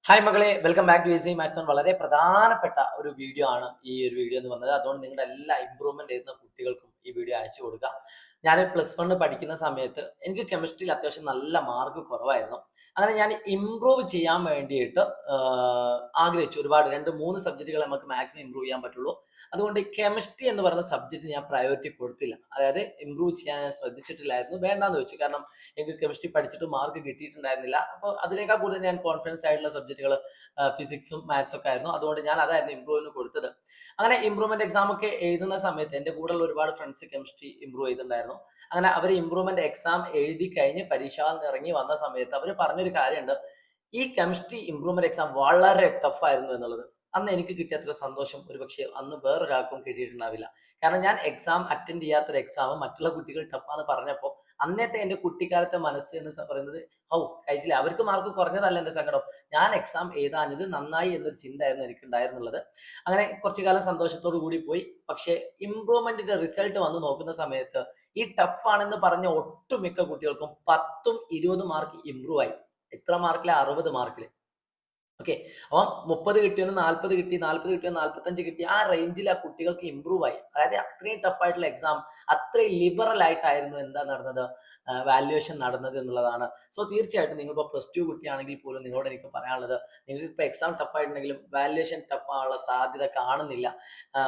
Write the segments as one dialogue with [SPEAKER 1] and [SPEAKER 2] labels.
[SPEAKER 1] Hi മകളെ, welcome back to easy maths on. വളരെ പ്രധാനപ്പെട്ട ഒരു വീഡിയോ ആണ് ഈ ഒരു വീഡിയോ എന്ന് വന്നത്. അതുകൊണ്ട് നിങ്ങളുടെ എല്ലാ ഇമ്പ്രൂവ്മെന്റ് ചെയ്യുന്ന കുട്ടികൾക്കും ഈ വീഡിയോ അയച്ചു കൊടുക്കുക. ഞാൻ +1 പഠിക്കുന്ന സമയത്ത് എനിക്ക് കെമിസ്ട്രിയിൽ അത്യാവശ്യം നല്ല മാർക്ക് കുറവായിരുന്നു. അങ്ങനെ ഞാൻ ഇമ്പ്രൂവ് ചെയ്യാൻ വേണ്ടിയിട്ട് ആഗ്രഹിച്ചു. ഒരുപാട് 2-3 സബ്ജക്റ്റുകൾ നമുക്ക് മാക്സിമം ഇമ്പ്രൂവ് ചെയ്യാൻ പറ്റുള്ളൂ. അതുകൊണ്ട് കെമിസ്ട്രി എന്ന് പറയുന്ന സബ്ജക്റ്റ് ഞാൻ പ്രയോറിറ്റി കൊടുത്തില്ല. അതായത് ഇമ്പ്രൂവ് ചെയ്യാൻ ഞാൻ ശ്രദ്ധിച്ചിട്ടില്ലായിരുന്നു. വേണ്ടാന്ന് വെച്ചു. കാരണം എനിക്ക് കെമിസ്ട്രി പഠിച്ചിട്ട് മാർക്ക് കിട്ടിയിട്ടുണ്ടായിരുന്നില്ല. അപ്പോൾ അതിനേക്കാൾ കൂടുതൽ ഞാൻ കോൺഫിഡൻസ് ആയിട്ടുള്ള സബ്ജക്റ്റുകൾ ഫിസിക്സും മാത്സും ഒക്കെ ആയിരുന്നു. അതുകൊണ്ട് ഞാൻ അതായിരുന്നു ഇമ്പ്രൂവിന് കൊടുത്തത്. അങ്ങനെ ഇമ്പ്രൂവ്മെന്റ് എക്സാം ഒക്കെ എഴുതുന്ന സമയത്ത് എൻ്റെ കൂടെയുള്ള ഒരുപാട് ഫ്രണ്ട്സ് കെമിസ്ട്രി ഇമ്പ്രൂവ് ചെയ്തിട്ടുണ്ടായിരുന്നു. അങ്ങനെ അവർ ഇമ്പ്രൂവ്മെന്റ് എക്സാം എഴുതി കഴിഞ്ഞ് പരീക്ഷ ഇറങ്ങി വന്ന സമയത്ത് അവർ പറഞ്ഞൊരു കാര്യമുണ്ട്, ഈ കെമിസ്ട്രി ഇമ്പ്രൂവ്മെന്റ് എക്സാം വളരെ ടഫ് ആയിരുന്നു എന്നുള്ളത്. അന്ന് എനിക്ക് കിട്ടിയ അത്ര സന്തോഷം ഒരുപക്ഷെ അന്ന് വേറൊരാൾക്കും കിട്ടിയിട്ടുണ്ടാവില്ല. കാരണം ഞാൻ എക്സാം അറ്റൻഡ് ചെയ്യാത്തൊരു എക്സാം മറ്റുള്ള കുട്ടികൾ ടഫാന്ന് പറഞ്ഞപ്പോൾ അന്നത്തെ എൻ്റെ കുട്ടിക്കാലത്തെ മനസ്സ് എന്ന് പറയുന്നത്, കഴിച്ചില്ല, അവർക്ക് മാർക്ക് കുറഞ്ഞതല്ല എൻ്റെ സങ്കടം, ഞാൻ എക്സാം എഴുതാഞ്ഞത് നന്നായി എന്നൊരു ചിന്തയായിരുന്നു എനിക്ക് ഉണ്ടായിരുന്നുള്ളത്. അങ്ങനെ കുറച്ചു കാലം സന്തോഷത്തോടു കൂടി പോയി. പക്ഷേ ഇമ്പ്രൂവ്മെന്റിന്റെ റിസൾട്ട് വന്ന് നോക്കുന്ന സമയത്ത് ഈ ടഫ് ആണെന്ന് പറഞ്ഞ ഒട്ടുമിക്ക കുട്ടികൾക്കും 10ഉം 20 മാർക്ക് ഇമ്പ്രൂവ് ആയി. എത്ര മാർക്കിലെ? 60 മാർക്കില്. ഓക്കെ. അപ്പം 30 കിട്ടിയവന് 40 കിട്ടി, 40 കിട്ടിയവന് 45 കിട്ടി. ആ റേഞ്ചിൽ ആ കുട്ടികൾക്ക് ഇമ്പ്രൂവ് ആയി. അതായത് അത്രയും ടഫ് ആയിട്ടുള്ള എക്സാം, അത്രയും ലിബറൽ ആയിട്ടായിരുന്നു എന്താ നടന്നത്, വാല്യുവേഷൻ നടന്നത് എന്നുള്ളതാണ്. സോ തീർച്ചയായിട്ടും നിങ്ങളിപ്പോൾ +2 കുട്ടിയാണെങ്കിൽ പോലും നിങ്ങളോട് എനിക്ക് പറയാനുള്ളത്, നിങ്ങൾക്ക് ഇപ്പോൾ എക്സാം ടഫ് ആയിട്ടുണ്ടെങ്കിലും വാല്യുവേഷൻ ടഫ് ആവാനുള്ള സാധ്യത കാണുന്നില്ല.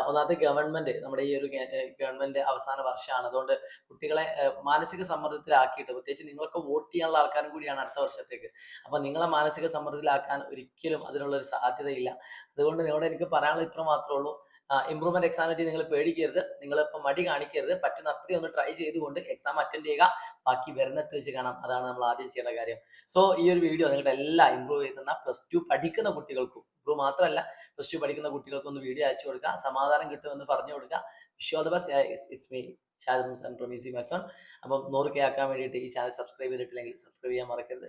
[SPEAKER 1] ഒന്നാമത്തെ ഗവൺമെന്റ്, നമ്മുടെ ഈ ഒരു ഗവൺമെന്റ് അവസാന വർഷമാണ്. അതുകൊണ്ട് കുട്ടികളെ മാനസിക സമ്മർദ്ദത്തിലാക്കിയിട്ട്, പ്രത്യേകിച്ച് നിങ്ങളൊക്കെ വോട്ട് ചെയ്യാനുള്ള ആൾക്കാരും കൂടിയാണ് അടുത്ത വർഷത്തേക്ക്. അപ്പൊ നിങ്ങളെ മാനസിക സമ്മർദ്ദത്തിലാക്കാൻ ഒരിക്കലും അതിനുള്ള ഒരു സാധ്യതയില്ല. അതുകൊണ്ട് നിങ്ങളോട് എനിക്ക് പറയാനുള്ളത് ഇത്ര മാത്രമേ ഉള്ളൂ. ഇമ്പ്രൂവ്മെന്റ് എക്സാം പറ്റി നിങ്ങൾ പേടിക്കരുത്, നിങ്ങൾ ഇപ്പൊ മടി കാണിക്കരുത്. പറ്റുന്ന അത്രയും ഒന്ന് ട്രൈ ചെയ്തുകൊണ്ട് എക്സാം അറ്റൻഡ് ചെയ്യുക. ബാക്കി വരുന്നിടത്ത് വെച്ച് കാണാം. അതാണ് നമ്മൾ ആദ്യം ചെയ്യേണ്ട കാര്യം. സോ ഈ ഒരു വീഡിയോ നിങ്ങളുടെ എല്ലാ ഇമ്പ്രൂവ് ചെയ്യുന്ന +2 പഠിക്കുന്ന കുട്ടികൾക്കും, ഇമ്പ്രൂവ് മാത്രമല്ല +2 പഠിക്കുന്ന കുട്ടികൾക്കും ഒന്ന് വീഡിയോ അയച്ചു കൊടുക്കുക. സമാധാനം കിട്ടുമെന്ന് പറഞ്ഞു കൊടുക്കുക. Wish you all the best. It's me Shad from Easy maths on. അപ്പം 100K ആക്കാൻ വേണ്ടിയിട്ട് ഈ ചാനൽ സബ്സ്ക്രൈബ് ചെയ്തിട്ടില്ലെങ്കിൽ സബ്സ്ക്രൈബ് ചെയ്യാൻ മറക്കരുത്.